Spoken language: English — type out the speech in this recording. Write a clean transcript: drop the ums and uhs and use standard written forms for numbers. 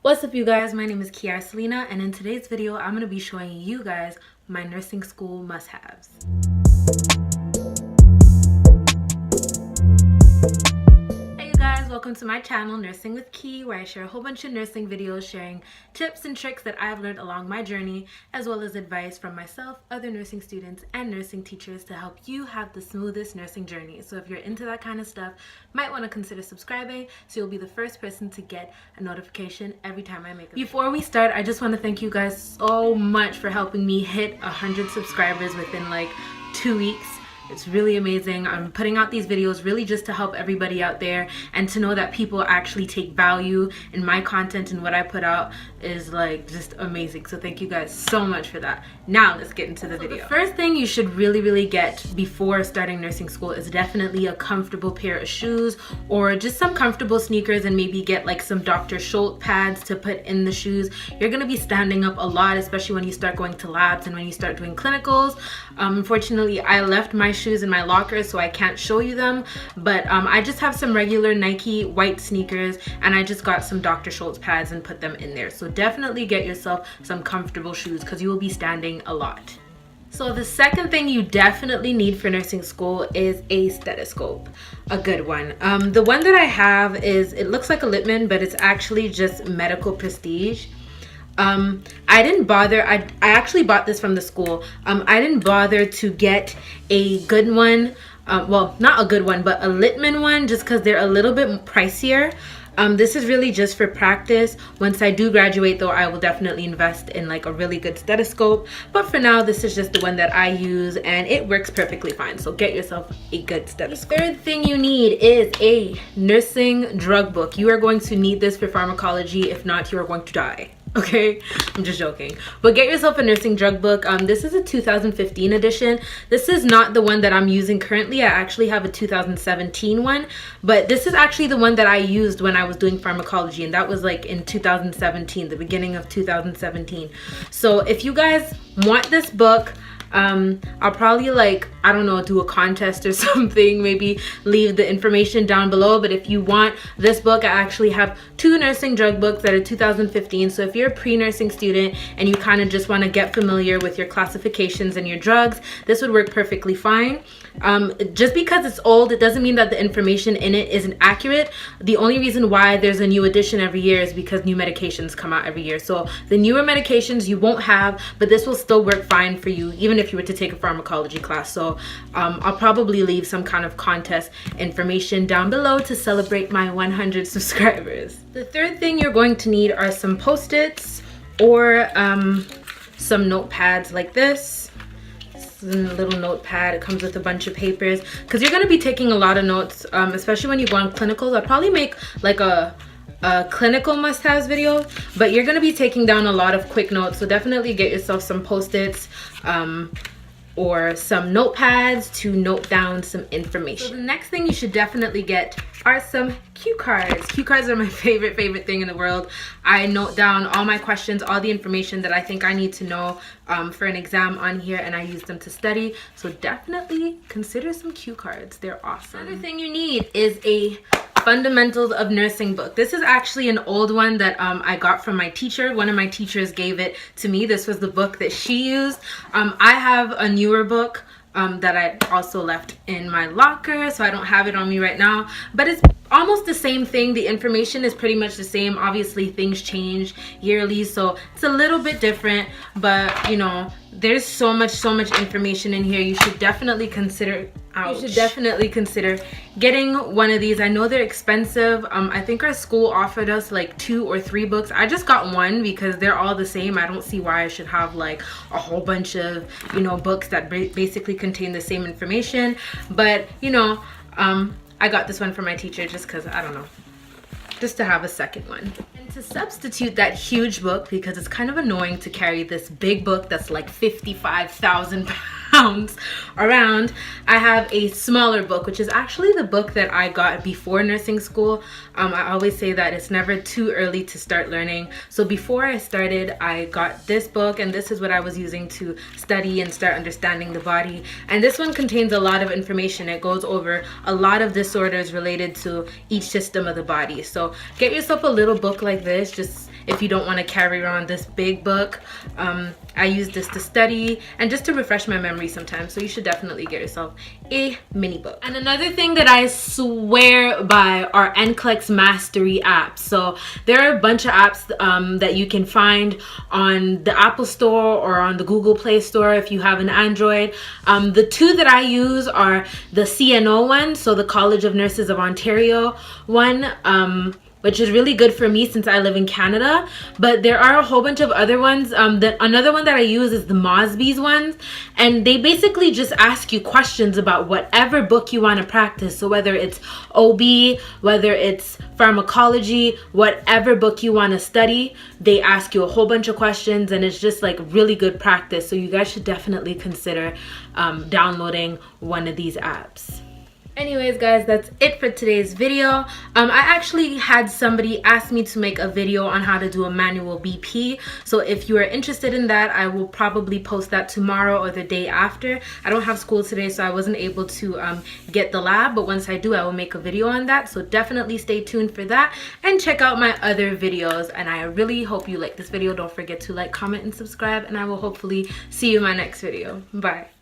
What's up, you guys? My name is Kieara Celina, and in today's video I'm going to be showing you guys my nursing school must-haves. Welcome to my channel, Nursing with Key, where I share a whole bunch of nursing videos sharing tips and tricks that I've learned along my journey, as well as advice from myself, other nursing students, and nursing teachers to help you have the smoothest nursing journey. So if you're into that kind of stuff, you might want to consider subscribing so you'll be the first person to get a notification every time I make a video. Before we start, I just want to thank you guys so much for helping me hit 100 subscribers within like 2 weeks. It's really amazing. I'm putting out these videos really just to help everybody out there, and to know that people actually take value in my content and what I put out is like just amazing. So thank you guys so much for that. Now let's get into the video. The first thing you should really get before starting nursing school is definitely a comfortable pair of shoes, or just some comfortable sneakers, and maybe get like some Dr. Schultz pads to put in the shoes. You're gonna be standing up a lot, especially when you start going to labs and when you start doing clinicals. Unfortunately, I left my shoes in my locker, so I can't show you them, but I just have some regular Nike white sneakers, and I just got some Dr. Schultz pads and put them in there. So definitely get yourself some comfortable shoes because you will be standing a lot. So the second thing you definitely need for nursing school is a stethoscope, a good one. The one that I have it looks like a Littman, but it's actually just medical prestige. I didn't bother, I actually bought this from the school. I didn't bother to get a good one, well, not a good one, but a Littman one, just because they're a little bit pricier. This is really just for practice. Once I do graduate though, I will definitely invest in like a really good stethoscope, but for now this is just the one that I use and it works perfectly fine. So get yourself a good stethoscope. The third thing you need is a nursing drug book. You are going to need this for pharmacology. If not, you are going to die. Okay, I'm just joking, but get yourself a nursing drug book. This is a 2015 edition. This is not the one that I'm using currently. I actually have a 2017 one, but this is actually the one that I used when I was doing pharmacology, and that was like in 2017, the beginning of 2017. So if you guys want this book, I'll probably, like, I don't know, do a contest or something, maybe leave the information down below. But if you want this book, I actually have two nursing drug books that are 2015. So if you're a pre-nursing student and you kind of just want to get familiar with your classifications and your drugs, this would work perfectly fine. Just because it's old, it doesn't mean that the information in it isn't accurate. The only reason why there's a new edition every year is because new medications come out every year. So the newer medications you won't have, but this will still work fine for you, even if you were to take a pharmacology class. So I'll probably leave some kind of contest information down below to celebrate my 100 subscribers. The third thing you're going to need are some Post-its or some notepads like this. This is a little notepad. It comes with a bunch of papers because you're going to be taking a lot of notes, especially when you go on clinicals. I'll probably make like a clinical must-haves video, but you're going to be taking down a lot of quick notes, so definitely get yourself some Post-its or some notepads to note down some information. So the next thing you should definitely get are some cue cards. Cue cards are my favorite thing in the world. I note down all my questions, all the information that I think I need to know for an exam on here, and I use them to study. So definitely consider some cue cards. They're awesome. Another thing you need is a Fundamentals of Nursing book. This is actually an old one that I got from my teacher. One of my teachers gave it to me. This was the book that she used. I have a newer book that I also left in my locker, so I don't have it on me right now, but it's almost the same thing. The information is pretty much the same. Obviously things change yearly, so it's a little bit different, but you know, there's so much information in here. You should definitely consider getting one of these. I know they're expensive. I think our school offered us like 2 or 3 books. I just got one because they're all the same. I don't see why I should have like a whole bunch of, you know, books that basically contain the same information. But you know, I got this one for my teacher just because, I don't know, just to have a second one. And to substitute that huge book, because it's kind of annoying to carry this big book that's like 55,000 pounds around, I have a smaller book, which is actually the book that I got before nursing school. I always say that it's never too early to start learning. So before I started, I got this book, and this is what I was using to study and start understanding the body. And this one contains a lot of information. It goes over a lot of disorders related to each system of the body. So get yourself a little book like this. Just if you don't want to carry around this big book. I use this to study and just to refresh my memory sometimes, so you should definitely get yourself a mini book. And another thing that I swear by are NCLEX mastery apps. So there are a bunch of apps that you can find on the Apple Store or on the Google Play Store if you have an Android. The two that I use are the CNO one, so the College of Nurses of Ontario one, which is really good for me since I live in Canada. But there are a whole bunch of other ones. Another one that I use is the Mosby's ones, and they basically just ask you questions about whatever book you want to practice. So whether it's OB, whether it's pharmacology, whatever book you want to study, they ask you a whole bunch of questions, and it's just like really good practice. So you guys should definitely consider downloading one of these apps. Anyways guys, that's it for today's video. I actually had somebody ask me to make a video on how to do a manual BP, so if you are interested in that, I will probably post that tomorrow or the day after. I don't have school today, so I wasn't able to get the lab, but once I do, I will make a video on that, so definitely stay tuned for that and check out my other videos. And I really hope you like this video. Don't forget to like, comment, and subscribe, and I will hopefully see you in my next video. Bye.